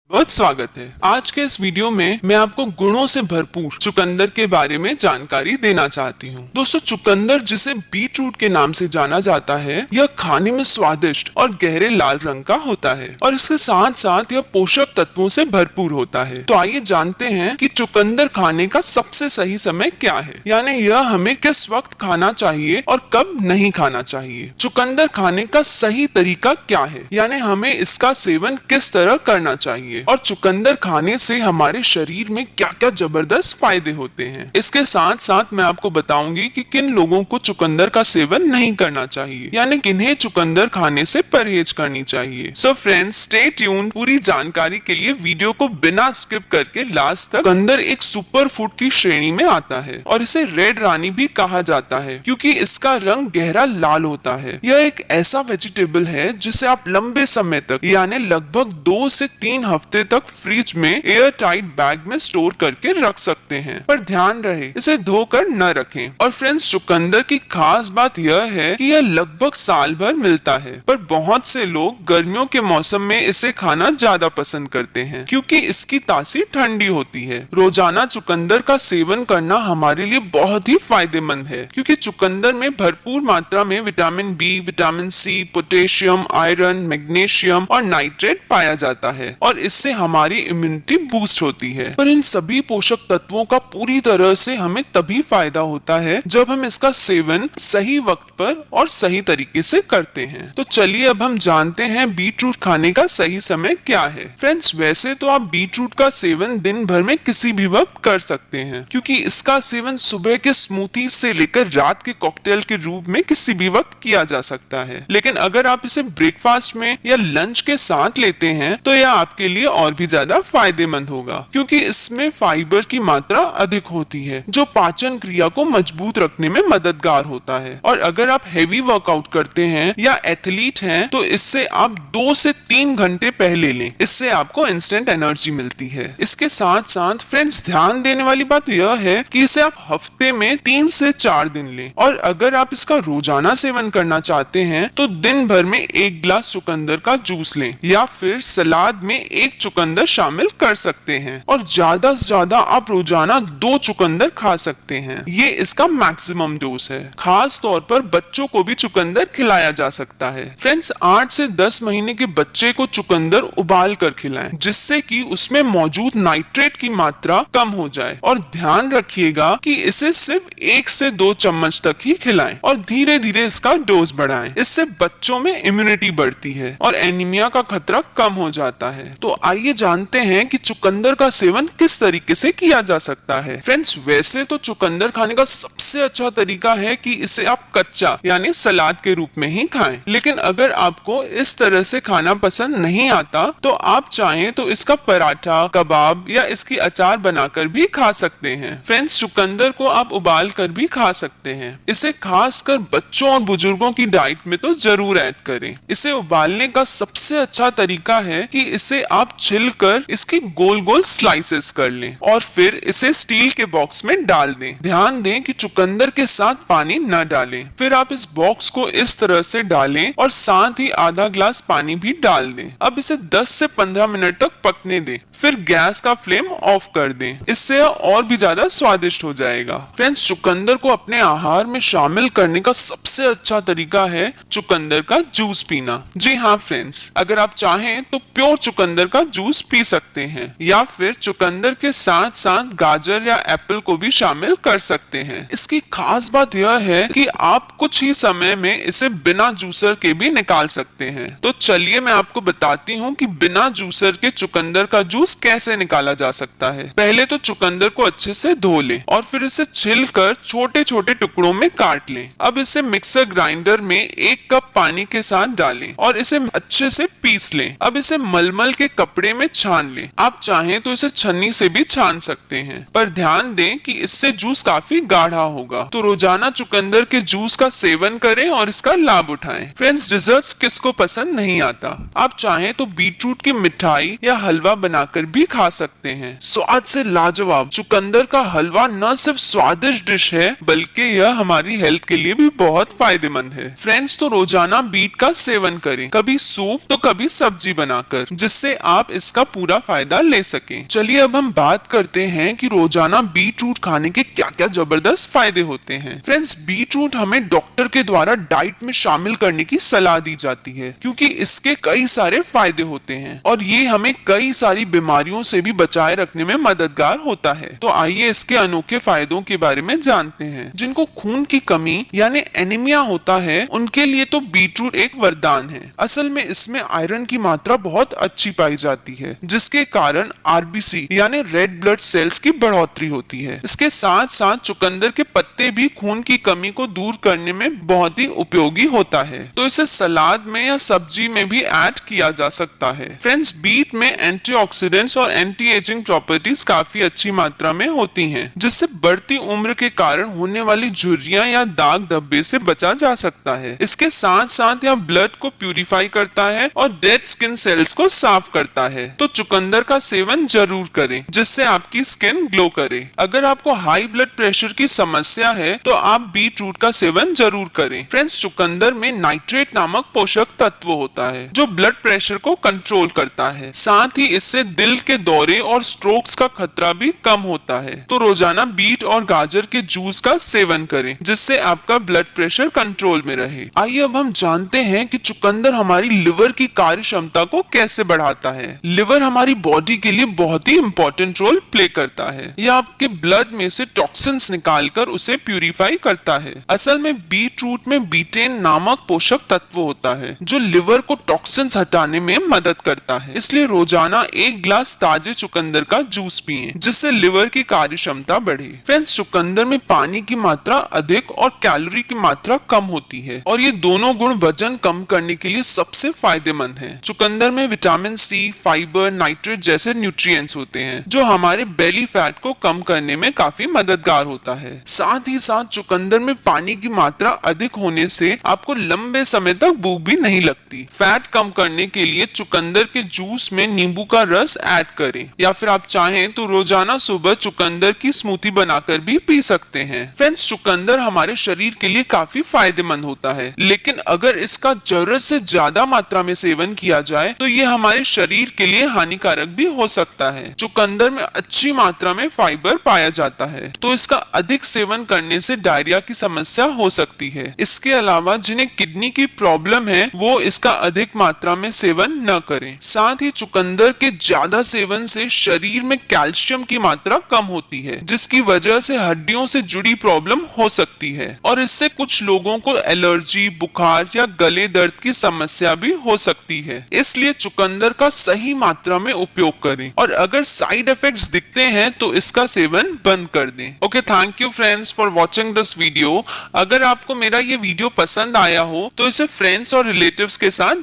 बहुत स्वागत है। आज के इस वीडियो में मैं आपको गुणों से भरपूर चुकंदर के बारे में जानकारी देना चाहती हूँ। दोस्तों, चुकंदर जिसे बीट रूट के नाम से जाना जाता है, यह खाने में स्वादिष्ट और गहरे लाल रंग का होता है और इसके साथ साथ यह पोषक तत्वों से भरपूर होता है। तो आइए जानते हैं कि चुकंदर खाने का सबसे सही समय क्या है, यानी यह हमें किस वक्त खाना चाहिए और कब नहीं खाना चाहिए। चुकंदर खाने का सही तरीका क्या है, यानी हमें इसका सेवन किस तरह करना चाहिए और चुकंदर खाने से हमारे शरीर में क्या क्या जबरदस्त फायदे होते हैं। इसके साथ साथ मैं आपको बताऊंगी कि किन लोगों को चुकंदर का सेवन नहीं करना चाहिए, यानी किन्हें चुकंदर खाने से परहेज करनी चाहिए। So friends, stay tune. पूरी जानकारी के लिए वीडियो को बिना स्किप करके लास्ट तक। चुकंदर एक सुपर फूड की श्रेणी में आता है और इसे रेड रानी भी कहा जाता है क्योंकि इसका रंग गहरा लाल होता है। यह एक ऐसा वेजिटेबल है जिसे आप लंबे समय तक, यानी लगभग 2 से 3 हफ्ते तक फ्रिज में एयर टाइट बैग में स्टोर करके रख सकते हैं, पर ध्यान रहे इसे धोकर न रखें। और फ्रेंड्स, चुकंदर की खास बात यह है कि यह लगभग साल भर मिलता है, पर बहुत से लोग गर्मियों के मौसम में इसे खाना ज्यादा पसंद करते हैं क्योंकि इसकी तासीर ठंडी होती है। रोजाना चुकंदर का सेवन करना हमारे लिए बहुत ही फायदेमंद है क्योंकि चुकंदर में भरपूर मात्रा में vitamin B, vitamin C, potassium, iron, magnesium और नाइट्रेट पाया जाता है और इससे हमारी इम्यूनिटी बूस्ट होती है। पर इन सभी पोषक तत्वों का पूरी तरह से हमें तभी फायदा होता है जब हम इसका सेवन सही वक्त पर और सही तरीके से करते हैं। तो चलिए अब हम जानते हैं बीट रूट खाने का सही समय क्या है। फ्रेंड्स, वैसे तो आप बीट रूट का सेवन दिन भर में किसी भी वक्त कर सकते हैं क्योंकि इसका सेवन सुबह के स्मूथी से लेकर रात के कॉकटेल के रूप में किसी भी वक्त किया जा सकता है। लेकिन अगर आप इसे ब्रेकफास्ट में या लंच के साथ लेते हैं तो यह आपके लिए और भी ज्यादा फायदेमंद होगा क्योंकि इसमें फाइबर की मात्रा अधिक होती है जो पाचन क्रिया को मजबूत रखने में मददगार होता है। और अगर आप हेवी वर्कआउट करते हैं या एथलीट हैं तो इससे आप 2 से 3 घंटे पहले लें, इससे आपको इंस्टेंट एनर्जी मिलती है। इसके साथ साथ फ्रेंड्स, ध्यान देने वाली बात यह है कि इसे आप हफ्ते में 3 से 4 दिन लें और अगर आप इसका रोजाना सेवन करना चाहते हैं तो दिन भर में 1 गिलास चुकंदर का जूस लें या फिर सलाद में 1 चुकंदर शामिल कर सकते हैं और ज्यादा से ज्यादा आप रोजाना 2 चुकंदर खा सकते हैं। ये इसका मैक्सिमम डोज है। खास तौर पर बच्चों को भी चुकंदर खिलाया जा सकता है। फ्रेंड्स, 8 से 10 महीने के बच्चे को चुकंदर उबाल कर खिलाएं जिससे कि उसमें मौजूद नाइट्रेट की मात्रा कम हो जाए और ध्यान रखिएगा कि इसे सिर्फ 1 से 2 चम्मच तक ही खिलाएं और धीरे धीरे इसका डोज बढ़ाएं। इससे बच्चों में इम्यूनिटी बढ़ती है और एनीमिया का खतरा कम हो जाता है। तो आइए जानते हैं कि चुकंदर का सेवन किस तरीके से किया जा सकता है। फ्रेंड्स, वैसे तो चुकंदर खाने का सबसे अच्छा तरीका है कि इसे आप कच्चा यानी सलाद के रूप में ही खाएं, लेकिन अगर आपको इस तरह से खाना पसंद नहीं आता तो आप चाहें तो इसका पराठा, कबाब या इसकी अचार बनाकर भी खा सकते हैं। फ्रेंड्स, चुकंदर को आप उबाल कर भी खा सकते हैं। इसे खासकर बच्चों और बुजुर्गों की डाइट में तो जरूर ऐड करें। इसे उबालने का सबसे अच्छा तरीका है कि इसे आप छिलकर इसकी गोल गोल स्लाइसेस कर लें और फिर इसे स्टील के बॉक्स में डाल दें। ध्यान दें कि चुकंदर के साथ पानी न डालें। फिर आप इस बॉक्स को इस तरह से डालें और साथ ही आधा ग्लास पानी भी डाल दें। अब इसे 10 से 15 मिनट तक पकने दें, फिर गैस का फ्लेम ऑफ कर दें। इससे और भी ज्यादा स्वादिष्ट हो जाएगा। फ्रेंड्स, चुकंदर को अपने आहार में शामिल करने का सबसे अच्छा तरीका है चुकंदर का जूस पीना। जी हाँ फ्रेंड्स, अगर आप चाहें तो प्योर चुकंदर का जूस पी सकते हैं या फिर चुकंदर के साथ साथ गाजर या एप्पल को भी शामिल कर सकते हैं। इसकी खास बात यह है कि आप कुछ ही समय में इसे बिना जूसर के भी निकाल सकते हैं। तो चलिए मैं आपको बताती हूँ कि बिना जूसर के चुकंदर का जूस कैसे निकाला जा सकता है। पहले तो चुकंदर को अच्छे से धो लें और फिर इसे छिलकर छोटे छोटे टुकड़ों में काट लें। अब इसे मिक्सर ग्राइंडर में 1 कप पानी के साथ डालें और इसे अच्छे से पीस लें। अब इसे मलमल के कपड़े में छान लें। आप चाहें तो इसे छन्नी से भी छान सकते हैं, पर ध्यान दें कि इससे जूस काफी गाढ़ा होगा। तो रोजाना चुकंदर के जूस का सेवन करें और इसका लाभ उठाएं। फ्रेंड्स, डिजर्ट्स किसको पसंद नहीं आता? आप चाहें तो बीट रूट की मिठाई या हलवा बनाकर भी खा सकते हैं। स्वाद से लाजवाब चुकंदर का हलवा न सिर्फ स्वादिष्ट डिश है बल्कि यह हमारी हेल्थ के लिए भी बहुत फायदेमंद है। फ्रेंड्स, तो रोजाना बीट का सेवन करें, कभी सूप तो कभी सब्जी बनाकर, जिससे आप इसका पूरा फायदा ले सकें। चलिए अब हम बात करते हैं कि रोजाना बीट रूट खाने के क्या क्या जबरदस्त फायदे होते हैं। फ्रेंड्स, बीट रूट हमें डॉक्टर के द्वारा डाइट में शामिल करने की सलाह दी जाती है क्योंकि इसके कई सारे फायदे होते हैं और ये हमें कई सारी बीमारियों से भी बचाए रखने में मददगार होता है। तो आइए इसके अनोखे फायदों के बारे में जानते हैं। जिनको खून की कमी यानी एनीमिया होता है उनके लिए तो बीट रूट एक वरदान है। असल में इसमें आयरन की मात्रा बहुत अच्छी पाई जाती है जिसके कारण आरबीसी यानी रेड ब्लड सेल्स की बढ़ोतरी होती है। इसके साथ साथ चुकंदर के पत्ते भी खून की कमी को दूर करने में बहुत ही उपयोगी होता है, तो इसे सलाद में या सब्जी में भी ऐड किया जा सकता है। फ्रेंड्स, बीट में एंटीऑक्सीडेंट्स और एंटी एजिंग प्रॉपर्टीज काफी अच्छी मात्रा में होती हैं, जिससे बढ़ती उम्र के कारण होने वाली झुर्रियां या दाग धब्बे से बचा जा सकता है। इसके साथ साथ यह ब्लड को प्यूरिफाई करता है और डेड स्किन सेल्स को साफ करता है। तो चुकंदर का सेवन जरूर करें जिससे आपकी स्किन ग्लो करे। अगर आपको हाई ब्लड प्रेशर की समस्या है तो आप बीट रूट का सेवन जरूर करें। फ्रेंड्स, चुकंदर में नाइट्रेट नामक पोषक तत्व होता है जो ब्लड प्रेशर को कंट्रोल करता है। साथ ही इससे दिल के दौरे और स्ट्रोक्स का खतरा भी कम होता है। तो रोजाना बीट और गाजर के जूस का सेवन करें जिससे आपका ब्लड प्रेशर कंट्रोल में रहे। आइए अब हम जानते हैं कि चुकंदर हमारी लिवर की कार्य क्षमता को कैसे बढ़ाता है। लिवर हमारी बॉडी के लिए बहुत ही इंपॉर्टेंट रोल प्ले करता है। यह आपके ब्लड में से टॉक्सिन्स निकालकर उसे प्यूरिफाई करता है। असल में बीट रूट में बीटेन नामक पोषक तत्व होता है जो लिवर को टॉक्सिन्स हटाने में मदद करता है। इसलिए रोजाना 1 ग्लास ताजे चुकंदर का जूस पिएं जिससे लिवर की कार्य क्षमता बढ़े। फ्रेंड्स, चुकंदर में पानी की मात्रा अधिक और कैलोरी की मात्रा कम होती है और ये दोनों गुण वजन कम करने के लिए सबसे फायदेमंद हैं। चुकंदर में विटामिन सी, फाइबर, नाइट्रेट जैसे न्यूट्रिएंट्स होते हैं जो हमारे बेली फैट को कम करने में काफी मददगार होता है। साथ ही साथ चुकंदर में पानी की मात्रा अधिक होने से आपको लंबे समय तक भूख भी नहीं लगती। फैट कम करने के लिए चुकंदर के जूस में नींबू का रस ऐड करें या फिर आप चाहें तो रोजाना सुबह चुकंदर की स्मूथी बनाकर भी पी सकते हैं। फ्रेंड्स, चुकंदर हमारे शरीर के लिए काफी फायदेमंद होता है, लेकिन अगर इसका जरूरत से ज्यादा मात्रा में सेवन किया जाए तो ये हमारे शरीर के लिए हानिकारक भी हो सकता है। चुकंदर में अच्छी मात्रा में फाइबर पाया जाता है तो इसका अधिक सेवन करने से डायरिया की समस्या हो सकती है। इसके अलावा जिन्हें किडनी की प्रॉब्लम है वो इसका अधिक मात्रा में सेवन न करें। साथ ही चुकंदर के ज्यादा सेवन से शरीर में कैल्शियम की मात्रा कम होती है जिसकी वजह से हड्डियों से जुड़ी प्रॉब्लम हो सकती है और इससे कुछ लोगों को एलर्जी, बुखार या गले दर्द की समस्या भी हो सकती है। इसलिए चुकंदर का सही मात्रा में उपयोग करें और अगर साइड इफेक्ट्स दिखते हैं तो इसका सेवन बंद कर दें। Okay, thank you friends for watching this video. अगर आपको मेरा ये वीडियो पसंद आया हो तो इसे फ्रेंड्स और रिलेटिव्स के साथ